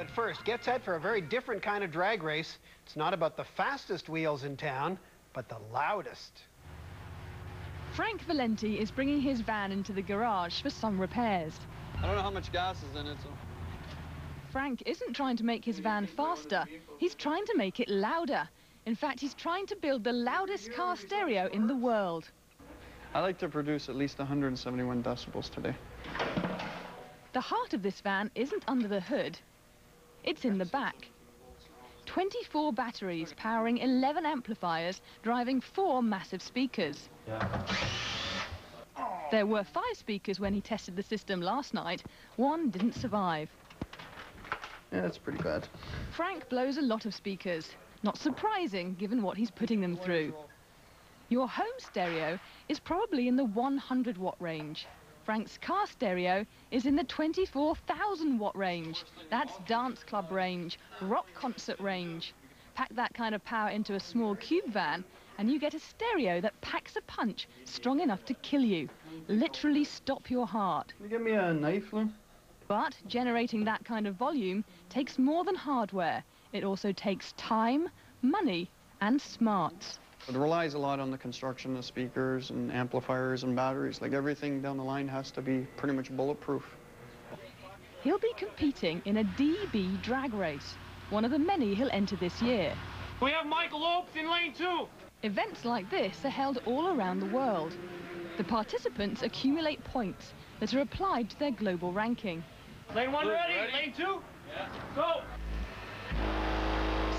But first, get set for a very different kind of drag race. It's not about the fastest wheels in town, but the loudest. Frank Valenti is bringing his van into the garage for some repairs. I don't know how much gas is in it, so... Frank isn't trying to make his van faster, he's trying to make it louder. In fact, he's trying to build the loudest car stereo in the world. I like to produce at least 171 decibels today. The heart of this van isn't under the hood, it's in the back. 24 batteries powering 11 amplifiers, driving 4 massive speakers. There were 5 speakers when he tested the system last night. 1 didn't survive. Yeah, that's pretty bad. Frank blows a lot of speakers. Not surprising, given what he's putting them through. Your home stereo is probably in the 100-watt range. Frank's car stereo is in the 24,000-watt range. That's dance club range, rock concert range. Pack that kind of power into a small cube van, and you get a stereo that packs a punch strong enough to kill you, literally stop your heart. Can you give me a knife, Lou? But generating that kind of volume takes more than hardware. It also takes time, money, and smarts. It relies a lot on the construction of speakers and amplifiers and batteries. Like, everything down the line has to be pretty much bulletproof. He'll be competing in a DB drag race, one of the many he'll enter this year. We have Michael Oakes in lane 2. Events like this are held all around the world. The participants accumulate points that are applied to their global ranking. Lane 1 ready? Lane 2? Yeah. Go!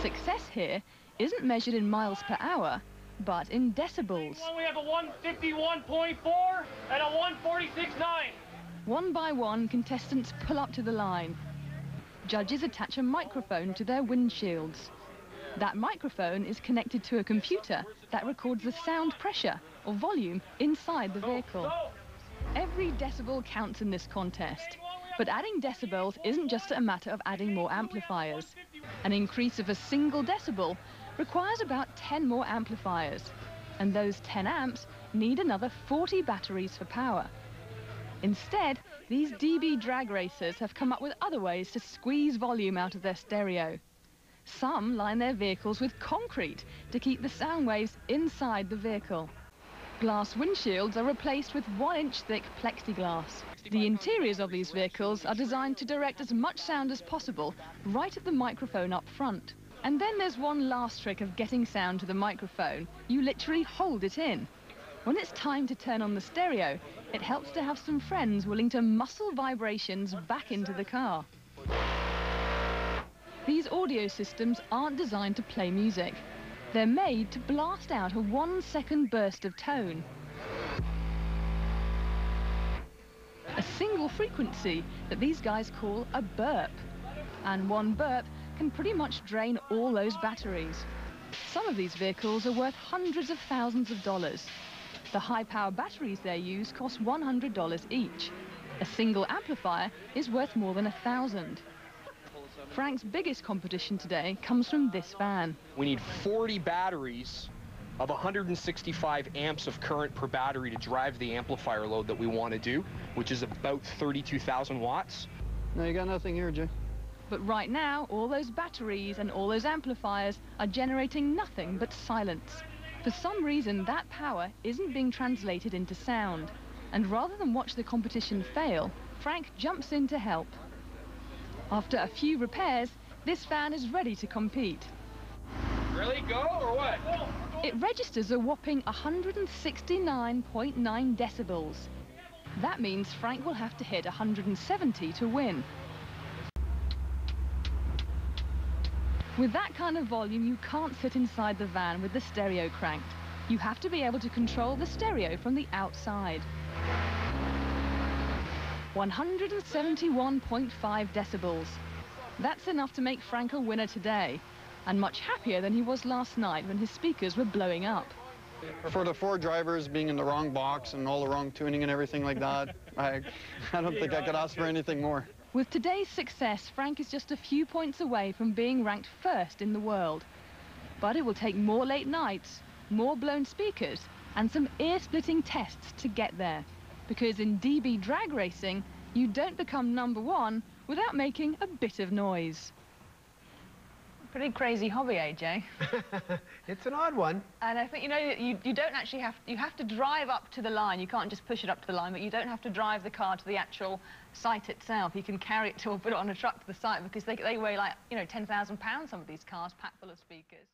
Success here isn't measured in miles per hour, but in decibels. We have a 151.4 and a 146.9. One by one, contestants pull up to the line. Judges attach a microphone to their windshields. That microphone is connected to a computer that records the sound pressure or volume inside the vehicle. Every decibel counts in this contest, but adding decibels isn't just a matter of adding more amplifiers. An increase of a single decibel requires about 10 more amplifiers, and those 10 amps need another 40 batteries for power. Instead, these DB drag racers have come up with other ways to squeeze volume out of their stereo. Some line their vehicles with concrete to keep the sound waves inside the vehicle. Glass windshields are replaced with 1-inch thick plexiglass. The interiors of these vehicles are designed to direct as much sound as possible right at the microphone up front. And then there's one last trick of getting sound to the microphone. You literally hold it in. When it's time to turn on the stereo, it helps to have some friends willing to muscle vibrations back into the car. These audio systems aren't designed to play music. They're made to blast out a 1-second burst of tone. A single frequency that these guys call a burp. And one burp can pretty much drain all those batteries. Some of these vehicles are worth hundreds of thousands of dollars. The high-power batteries they use cost $100 each. A single amplifier is worth more than $1,000. Frank's biggest competition today comes from this van. We need 40 batteries of 165 amps of current per battery to drive the amplifier load that we want to do, which is about 32,000 watts. No, you got nothing here, Jay. But right now, all those batteries and all those amplifiers are generating nothing but silence. For some reason, that power isn't being translated into sound. And rather than watch the competition fail, Frank jumps in to help. After a few repairs, this van is ready to compete. Really? Go or what? It registers a whopping 169.9 decibels. That means Frank will have to hit 170 to win. With that kind of volume, you can't sit inside the van with the stereo cranked. You have to be able to control the stereo from the outside. 171.5 decibels. That's enough to make Frank a winner today, and much happier than he was last night when his speakers were blowing up. For the 4 drivers being in the wrong box and all the wrong tuning and everything like that, I don't think I could ask for anything more. With today's success, Frank is just a few points away from being ranked first in the world. But it will take more late nights, more blown speakers, and some ear-splitting tests to get there. Because in DB drag racing, you don't become number 1 without making a bit of noise. Pretty crazy hobby, AJ. It's an odd one. And I think, you know, you don't actually you have to drive up to the line. You can't just push it up to the line, but you don't have to drive the car to the actual site itself. You can carry it or put it on a truck to the site, because they weigh like, you know, 10,000 pounds, some of these cars packed full of speakers.